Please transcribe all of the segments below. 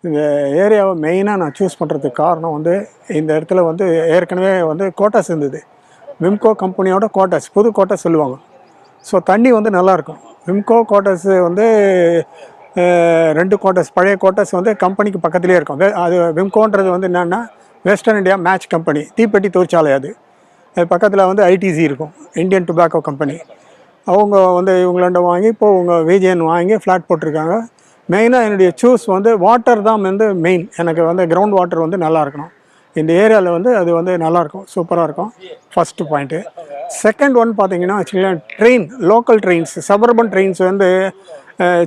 இந்த ஏரியாவை மெயினாக நான் சூஸ் பண்ணுறதுக்கு காரணம் வந்து இந்த இடத்துல வந்து ஏற்கனவே வந்து கோட்டாஸ் இருந்தது. விம்கோ கம்பெனியோட கோட்டாஸ், புது கோட்டாஸ் சொல்லுவாங்க. ஸோ தண்ணி வந்து நல்லாயிருக்கும். விம்கோ கோட்டாஸ் வந்து 2 கோட்டாஸ், பழைய கோட்டாஸ் வந்து கம்பெனிக்கு பக்கத்துலேயே இருக்கும். அது விம்கோன்றது வந்து என்னென்னா வெஸ்டர்ன் இந்தியா மேட்ச் கம்பெனி, தீப்பெட்டி தொழிற்சாலை. அது பக்கத்தில் வந்து ஐடிசி இருக்கும், இந்தியன் டுபாக்கோ கம்பெனி. அவங்க வந்து இவங்களாண்ட வாங்கி இப்போது அவங்க விஜிஎன் வாங்கி ஃப்ளாட் போட்டிருக்காங்க. மெயினாக என்னுடைய சூஸ் வந்து வாட்டர் தான் வந்து மெயின். எனக்கு வந்து கிரவுண்ட் வாட்டர் வந்து நல்லா இருக்கணும். இந்த ஏரியாவில் வந்து அது வந்து நல்லாயிருக்கும், சூப்பராக இருக்கும். First point. செகண்ட் ஒன் பார்த்தீங்கன்னா ஆக்சுவலாக train, local trains, suburban trains வந்து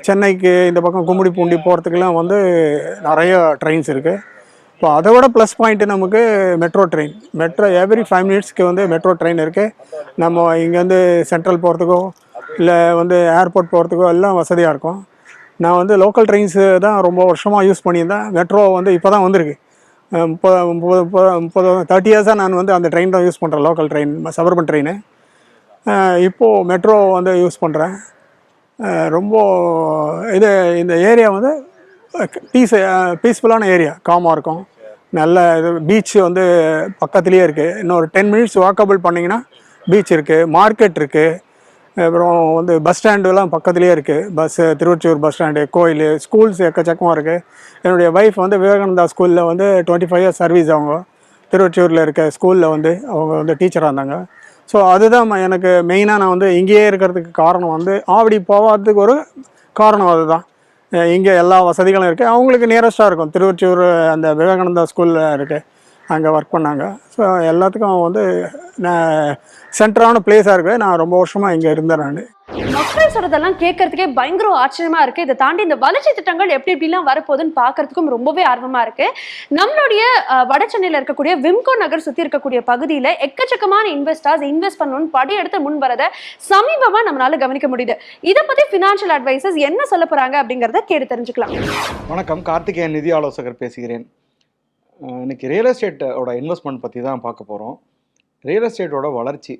சென்னைக்கு இந்த பக்கம் கும்மிடிப்பூண்டி போகிறதுக்கெலாம் வந்து நிறைய ட்ரெயின்ஸ் இருக்குது. இப்போ அதை விட ப்ளஸ் பாயிண்ட்டு நமக்கு மெட்ரோ ட்ரெயின். எவ்ரி 5 மினிட்ஸ்க்கு வந்து மெட்ரோ ட்ரெயின் இருக்குது. நம்ம இங்கேருந்து சென்ட்ரல் போகிறதுக்கோ இல்லை வந்து ஏர்போர்ட் போகிறதுக்கோ எல்லாம் வசதியாக இருக்கும். நான் வந்து லோக்கல் ட்ரெயின்ஸு தான் ரொம்ப வருஷமாக யூஸ் பண்ணியிருந்தேன். மெட்ரோ வந்து இப்போ தான் வந்திருக்கு. 30 இயர்ஸாக நான் வந்து அந்த ட்ரெயின் தான் யூஸ் பண்ணுறேன், லோக்கல் ட்ரெயின், சபர்பன் ட்ரெயின். இப்போது மெட்ரோ வந்து யூஸ் பண்ணுறேன். ரொம்ப இந்த ஏரியா வந்து பீஸ்ஃபுல்லான ஏரியா, காமாக இருக்கும். நல்ல இது பீச் வந்து பக்கத்துலேயே இருக்குது. இன்னொரு 10 மினிட்ஸ் வாக்கபிள் பண்ணிங்கன்னா பீச் இருக்குது, மார்க்கெட் இருக்குது. அப்புறம் வந்து பஸ் ஸ்டாண்டுலாம் பக்கத்துலேயே இருக்குது. திருவொற்றியூர் பஸ் ஸ்டாண்டு, கோயில், ஸ்கூல்ஸ் எக்கச்சக்கமாக இருக்குது. என்னுடைய ஒய்ஃப் வந்து விவேகானந்தா ஸ்கூலில் வந்து 25 இயர்ஸ் சர்வீஸ். அவங்க திருவொற்றியூரில் இருக்க ஸ்கூலில் வந்து அவங்க வந்து டீச்சராக இருந்தாங்க. ஸோ அதுதான் எனக்கு மெயினாக நான் வந்து இங்கேயே இருக்கிறதுக்கு காரணம் வந்து ஆவடி போகாததுக்கு ஒரு காரணம் அதுதான். இங்கே எல்லா வசதிகளும் இருக்குது. அவங்களுக்கு நியரஸ்ட்டாக இருக்கும். திருவொற்றியூர் அந்த விவேகானந்தா ஸ்கூலில் இருக்குது, அங்கே ஒர்க் பண்ணாங்க. ஸோ எல்லாத்துக்கும் வந்து நான் சென்டரான பிளேஸாக இருக்குது. நான் ரொம்ப வருஷமாக இங்கே இருந்தேன். நான் மக்கள் சொல்றதெல்லாம் கேட்கறதுக்கே பயங்கர ஆச்சரியமா இருக்கு. இதை தாண்டி இந்த வளர்ச்சி திட்டங்கள் எப்படி எப்படிலாம் வரப்போகுதுன்னு பார்க்கறதுக்கும் ரொம்பவே ஆர்வமா இருக்கு. நம்மளுடைய வட சென்னையில் இருக்கக்கூடிய விம்கோ நகர் சுற்றி இருக்கக்கூடிய பகுதியில் எக்கச்சக்கமான இன்வெஸ்டர்ஸ் இன்வெஸ்ட் பண்ணணும்னு படியெடுத்து முன் வரதை சமீபமாக நம்மளால கவனிக்க முடியுது. இதை பற்றி ஃபினான்ஷியல் அட்வைசர்ஸ் என்ன சொல்ல போறாங்க அப்படிங்கிறத கேட்டு தெரிஞ்சுக்கலாம். வணக்கம், கார்த்திகேயன், நிதி ஆலோசகர் பேசுகிறேன். இன்னைக்கு ரியல் எஸ்டேட்டோட இன்வெஸ்ட்மெண்ட் பற்றி தான் பார்க்க போகிறோம். ரியல் எஸ்டேட்டோட வளர்ச்சி